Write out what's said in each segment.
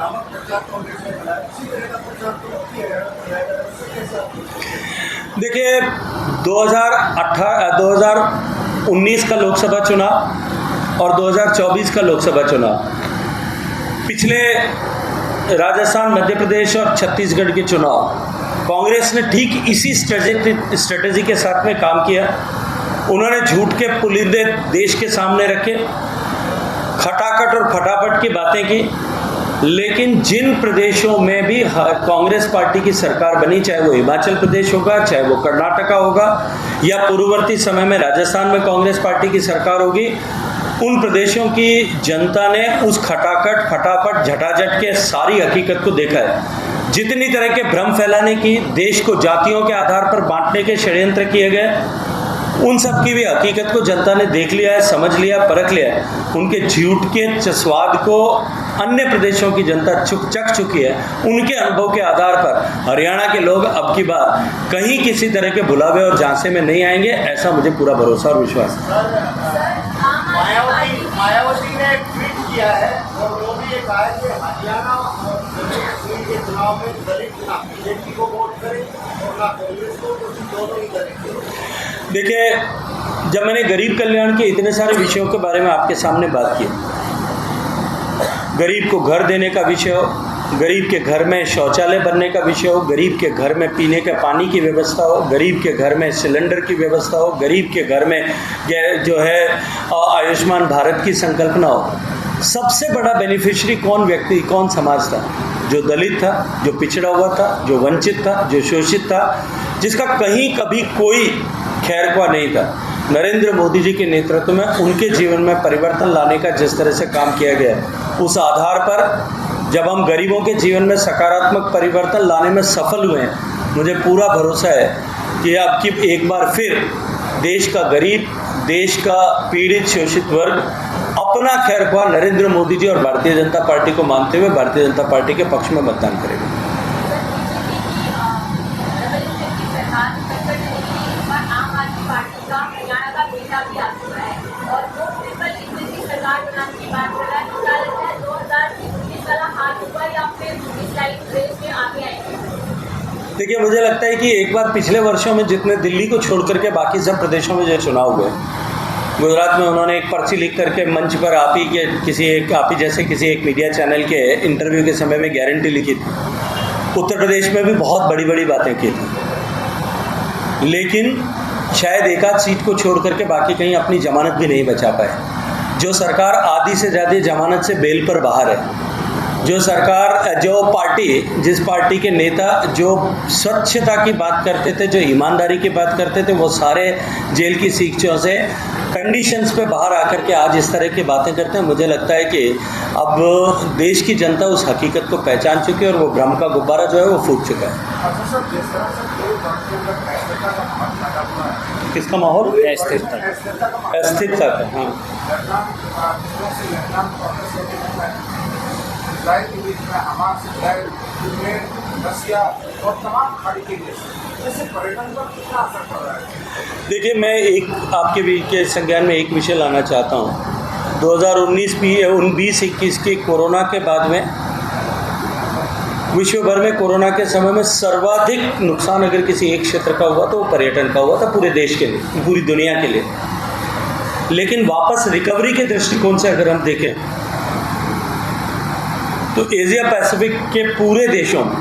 भ्रामक प्रचार कांग्रेस ने चलाया, इसी तरह का प्रचार तो किया जाएगा, उससे कैसे आप देखिए 2019 का लोकसभा चुनाव और 2024 का लोकसभा चुनाव, पिछले राजस्थान, मध्य प्रदेश और छत्तीसगढ़ के चुनाव कांग्रेस ने ठीक इसी स्ट्रेटेजी के साथ में काम किया। उन्होंने झूठ के पुलिंदे देश के सामने रखे, खटाखट और फटाफट की बातें की, लेकिन जिन प्रदेशों में भी कांग्रेस पार्टी की सरकार बनी, चाहे वो हिमाचल प्रदेश होगा, चाहे वो कर्नाटका होगा, या पूर्ववर्ती समय में राजस्थान में कांग्रेस पार्टी की सरकार होगी, उन प्रदेशों की जनता ने उस खटाखट, फटाफट, झटाझट के सारी हकीकत को देखा है। जितनी तरह के भ्रम फैलाने की, देश को जातियों के आधार पर बांटने के षड्यंत्र किए गए, उन सब की भी हकीकत को जनता ने देख लिया है, समझ लिया, परख लिया है। उनके झूठ के स्वाद को अन्य प्रदेशों की जनता चख चुकी है। उनके अनुभव के आधार पर हरियाणा के लोग अब की बार कहीं किसी तरह के भुलावे और झांसे में नहीं आएंगे, ऐसा मुझे पूरा भरोसा और विश्वास है। मायावती ने ट्वीट किया है और वो भी ये कहा है कि हरियाणा और के चुनाव में दलित ना बीजेपी को वोट करें और ना कांग्रेस को, तो दोनों ही करेंगे। देखिए, जब मैंने गरीब कल्याण के इतने सारे विषयों के बारे में आपके सामने बात की, गरीब को घर देने का विषय हो, गरीब के घर में शौचालय बनने का विषय हो, गरीब के घर में पीने के पानी की व्यवस्था हो, गरीब के घर में सिलेंडर की व्यवस्था हो, गरीब के घर में जो है आयुष्मान भारत की संकल्पना हो, सबसे बड़ा बेनिफिशियरी कौन व्यक्ति, कौन समाज था? जो दलित था, जो पिछड़ा हुआ था, जो वंचित था, जो शोषित था, जिसका कहीं कभी कोई खैरख्वाह नहीं था। नरेंद्र मोदी जी के नेतृत्व में उनके जीवन में परिवर्तन लाने का जिस तरह से काम किया गया, उस आधार पर जब हम गरीबों के जीवन में सकारात्मक परिवर्तन लाने में सफल हुए हैं, मुझे पूरा भरोसा है कि अब की एक बार फिर देश का गरीब, देश का पीड़ित शोषित वर्ग अपना खैरख्वाह नरेंद्र मोदी जी और भारतीय जनता पार्टी को मानते हुए भारतीय जनता पार्टी के पक्ष में मतदान करेगा। देखिए, मुझे लगता है कि एक बार पिछले वर्षों में जितने दिल्ली को छोड़ करके बाकी सब प्रदेशों में जो चुनाव हुए, गुजरात में उन्होंने एक पर्ची लिख करके मंच पर आप ही जैसे किसी एक मीडिया चैनल के इंटरव्यू के समय में गारंटी लिखी थी। उत्तर प्रदेश में भी बहुत बड़ी बड़ी बातें की थी, लेकिन शायद एक आध सीट को छोड़ करके बाकी कहीं अपनी जमानत भी नहीं बचा पाए। जो सरकार आधी से ज़्यादा जमानत से बेल पर बाहर है, जिस पार्टी के नेता जो स्वच्छता की बात करते थे, जो ईमानदारी की बात करते थे, वो सारे जेल की सीखों से कंडीशंस पे बाहर आकर के आज इस तरह की बातें करते हैं। मुझे लगता है कि अब देश की जनता उस हकीकत को पहचान चुकी है और वो भ्रम का गुब्बारा जो है वो फूट चुका है। किसका माहौल? अस्थिरता का। हाँ, के बीच में हमास, रसिया और तमाम खाड़ी के देश, ऐसे पर्यटन पर कितना असर पड़ रहा है? देखिए, मैं एक आपके बीच के संज्ञान में एक विषय लाना चाहता हूँ। 2019-20-21 के कोरोना के बाद में विश्व भर में कोरोना के समय में सर्वाधिक नुकसान अगर किसी एक क्षेत्र का हुआ तो वो पर्यटन का हुआ था, पूरे देश के लिए, पूरी दुनिया के लिए। लेकिन वापस रिकवरी के दृष्टिकोण से अगर हम देखें तो एशिया पैसिफिक के पूरे देशों में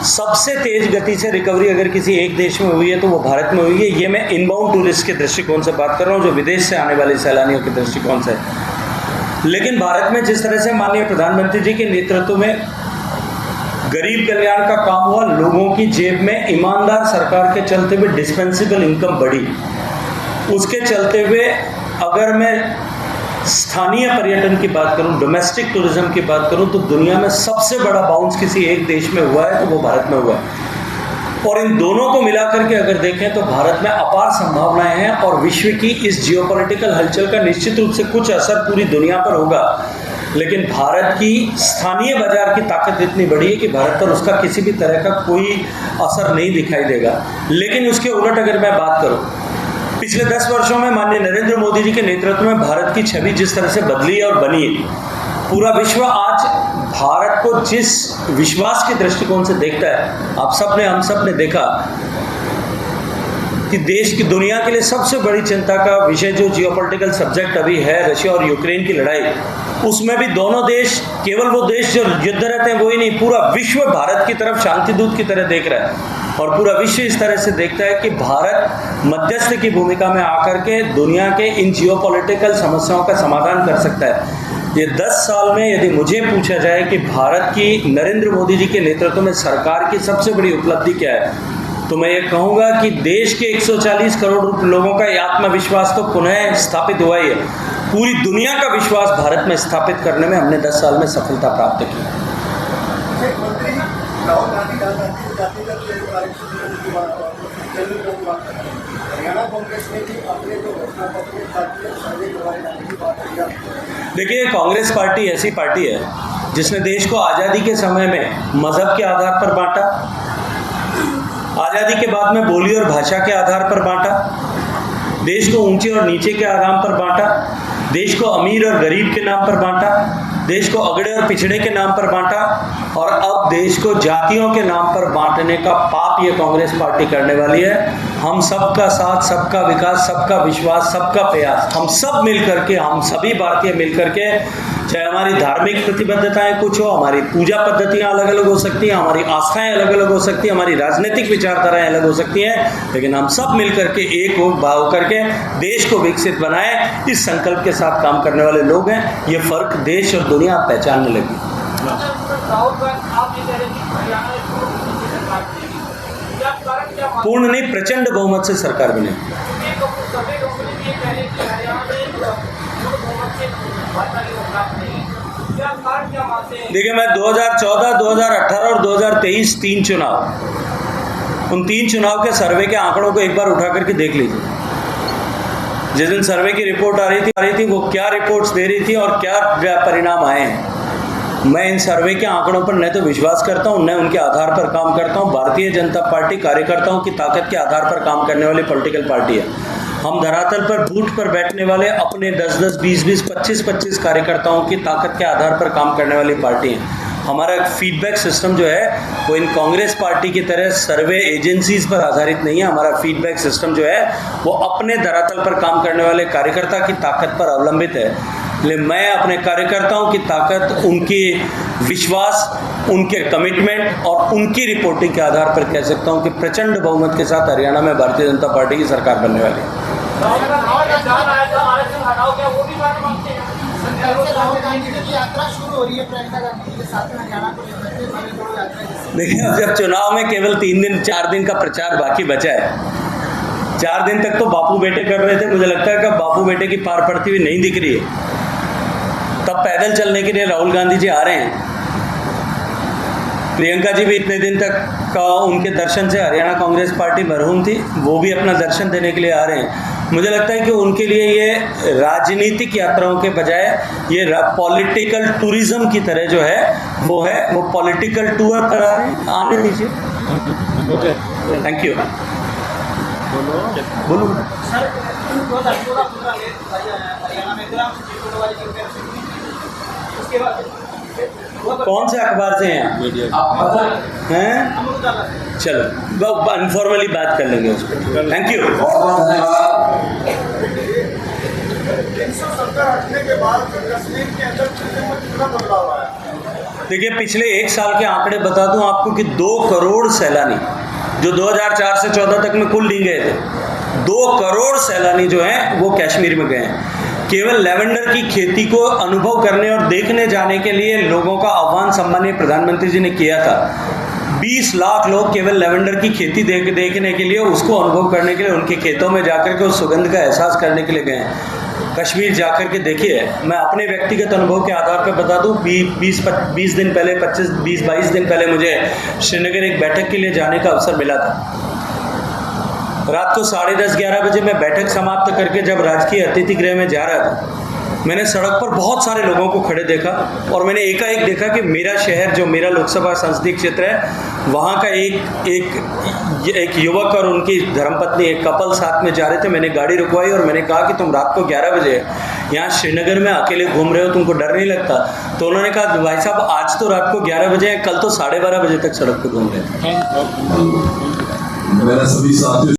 सबसे तेज गति से रिकवरी अगर किसी एक देश में हुई है तो वो भारत में हुई है। ये मैं इनबाउंड टूरिस्ट के दृष्टिकोण से बात कर रहा हूँ, जो विदेश से आने वाले सैलानियों के दृष्टिकोण से। लेकिन भारत में जिस तरह से माननीय प्रधानमंत्री जी के नेतृत्व में गरीब कल्याण का काम हुआ, लोगों की जेब में ईमानदार सरकार के चलते हुए डिस्पेंसेबल इनकम बढ़ी, उसके चलते हुए अगर मैं स्थानीय पर्यटन की बात करूं, डोमेस्टिक टूरिज्म की बात करूं, तो दुनिया में सबसे बड़ा बाउंस किसी एक देश में हुआ है तो वो भारत में हुआ है। और इन दोनों को मिलाकर के अगर देखें तो भारत में अपार संभावनाएं हैं और विश्व की इस जियोपॉलिटिकल हलचल का निश्चित रूप से कुछ असर पूरी दुनिया पर होगा। लेकिन भारत की स्थानीय बाजार की ताकत इतनी बड़ी है कि भारत पर उसका किसी भी तरह का कोई असर नहीं दिखाई देगा। लेकिन उसके उलट अगर मैं बात करूं, पिछले 10 वर्षों में माननीय नरेंद्र मोदी जी के नेतृत्व में भारत की छवि जिस तरह से बदली और बनी, पूरा विश्व आज भारत को जिस विश्वास के दृष्टिकोण से देखता है, आप सब ने हम सब ने देखा कि देश की दुनिया के लिए सबसे बड़ी चिंता का विषय जो जियोपॉलिटिकल सब्जेक्ट अभी है रशिया और यूक्रेन की लड़ाई, उसमें भी दोनों देश, केवल वो देश जो युद्धरत हैं वो ही नहीं, पूरा विश्व भारत की तरफ शांति दूत की तरह देख रहा है और पूरा विश्व इस तरह से देखता है कि भारत मध्यस्थ की भूमिका में आकर के दुनिया के इन जियोपॉलिटिकल समस्याओं का समाधान कर सकता है। ये 10 साल में यदि मुझे पूछा जाए कि भारत की नरेंद्र मोदी जी के नेतृत्व में सरकार की सबसे बड़ी उपलब्धि क्या है, तो मैं ये कहूँगा कि देश के 140 करोड़ लोगों का आत्मविश्वास तो पुनः स्थापित हुआ ही है। पूरी दुनिया का विश्वास भारत में स्थापित करने में हमने 10 साल में सफलता प्राप्त की। राहुल गांधी जातिगत हरियाणा कांग्रेस ने भी अपने जो घोषणा पत्र सर्वे करवाए जाने की बात की। देखिए, कांग्रेस पार्टी ऐसी पार्टी है जिसने देश को आज़ादी के समय में मजहब के आधार पर बांटा, आज़ादी के बाद में बोली और भाषा के आधार पर बांटा, देश को ऊंचे और नीचे के आधार पर बांटा, देश को अमीर और गरीब के नाम पर बांटा, देश को अगड़े और पिछड़े के नाम पर बांटा और अब देश को जातियों के नाम पर बांटने का पाप ये कांग्रेस पार्टी करने वाली है। हम सबका साथ, सबका विकास, सबका विश्वास, सबका प्रयास, हम सब मिल करके, हम सभी भारतीय मिल करके, चाहे हमारी धार्मिक प्रतिबद्धताएं कुछ हो, हमारी पूजा पद्धतियां अलग अलग हो सकती हैं, हमारी आस्थाएं अलग अलग हो सकती हैं, हमारी राजनीतिक विचारधाराएं अलग हो सकती हैं, लेकिन हम सब मिल करके एक हो भाव करके देश को विकसित बनाए, इस संकल्प के साथ काम करने वाले लोग हैं। ये फर्क देश और दुनिया पहचानने लगी। पूर्ण नहीं, प्रचंड बहुमत से सरकार बने। देखिए, मैं 2014, 2018 और 2023 3 चुनाव, उन 3 चुनाव के सर्वे के आंकड़ों को एक बार उठा करके देख लीजिए। जिस दिन सर्वे की रिपोर्ट आ रही थी वो क्या रिपोर्ट्स दे रही थी और क्या परिणाम आए हैं। मैं इन सर्वे के आंकड़ों पर न तो विश्वास करता हूं, न उनके आधार पर काम करता हूं। भारतीय जनता पार्टी कार्यकर्ताओं की ताकत के आधार पर काम करने वाली पॉलिटिकल पार्टी है। हम धरातल पर बूथ पर बैठने वाले अपने 10-10, 20-20, 25-25 कार्यकर्ताओं की ताकत के आधार पर काम करने वाली पार्टी है। हमारा फीडबैक सिस्टम जो है वो इन कांग्रेस पार्टी की तरह सर्वे एजेंसीज पर आधारित नहीं है। हमारा फीडबैक सिस्टम जो है वो अपने धरातल पर काम करने वाले कार्यकर्ता की ताकत पर अवलंबित है। इसलिए मैं अपने कार्यकर्ताओं की ताकत, उनकी विश्वास, उनके कमिटमेंट और उनकी रिपोर्टिंग के आधार पर कह सकता हूं कि प्रचंड बहुमत के साथ हरियाणा में भारतीय जनता पार्टी की सरकार बनने वाली है। देखिए, अब जब चुनाव में केवल 3 दिन 4 दिन का प्रचार बाकी बचा है, 4 दिन तक तो बापू बेटे कर रहे थे। मुझे लगता है कि बापू बेटे की पार पड़ती हुई नहीं दिख रही है। तब पैदल चलने के लिए राहुल गांधी जी आ रहे हैं। प्रियंका जी भी इतने दिन तक का उनके दर्शन से हरियाणा कांग्रेस पार्टी मरहूम थी, वो भी अपना दर्शन देने के लिए आ रहे हैं। मुझे लगता है कि उनके लिए ये राजनीतिक यात्राओं के बजाय ये पॉलिटिकल टूरिज्म की तरह जो है वो पॉलिटिकल टूर करा रहे हैं। आने दीजिए। Thank you. बोलो सर। कौन से अखबार से हैं आप? हैं? चलो अनफॉर्मली बात कर लेंगे उस पर। Thank you. देखिए, पिछले 1 साल के आंकड़े बता दूं आपको कि 2 करोड़ सैलानी जो 2004 से 14 तक में कुल नहीं गए थे, 2 करोड़ सैलानी जो हैं वो कश्मीर में गए हैं। केवल लेवेंडर की खेती को अनुभव करने और देखने जाने के लिए लोगों का आह्वान सम्मानीय प्रधानमंत्री जी ने किया था। 20 लाख लोग केवल लेवेंडर की खेती देखने के लिए, उसको अनुभव करने के लिए, उनके खेतों में जाकर के उस सुगंध का एहसास करने के लिए गए हैं। कश्मीर जाकर के देखिए। मैं अपने व्यक्तिगत अनुभव के आधार पर बता दूं, 20 दिन पहले, 20-22 दिन पहले मुझे श्रीनगर एक बैठक के लिए जाने का अवसर मिला था। रात को 10:30-11 बजे मैं बैठक समाप्त करके जब राजकीय अतिथि गृह में जा रहा था, मैंने सड़क पर बहुत सारे लोगों को खड़े देखा और मैंने एकाएक देखा कि मेरा शहर, जो मेरा लोकसभा संसदीय क्षेत्र है, वहाँ का एक युवक और उनकी धर्मपत्नी, एक कपल साथ में जा रहे थे। मैंने गाड़ी रुकवाई और मैंने कहा कि तुम रात को 11 बजे यहाँ श्रीनगर में अकेले घूम रहे हो, तुमको डर नहीं लगता? तो उन्होंने कहा भाई साहब आज तो रात को 11 बजे हैं, कल तो 12:30 बजे तक सड़क पे घूम रहे थे। मेरा सभी साथियों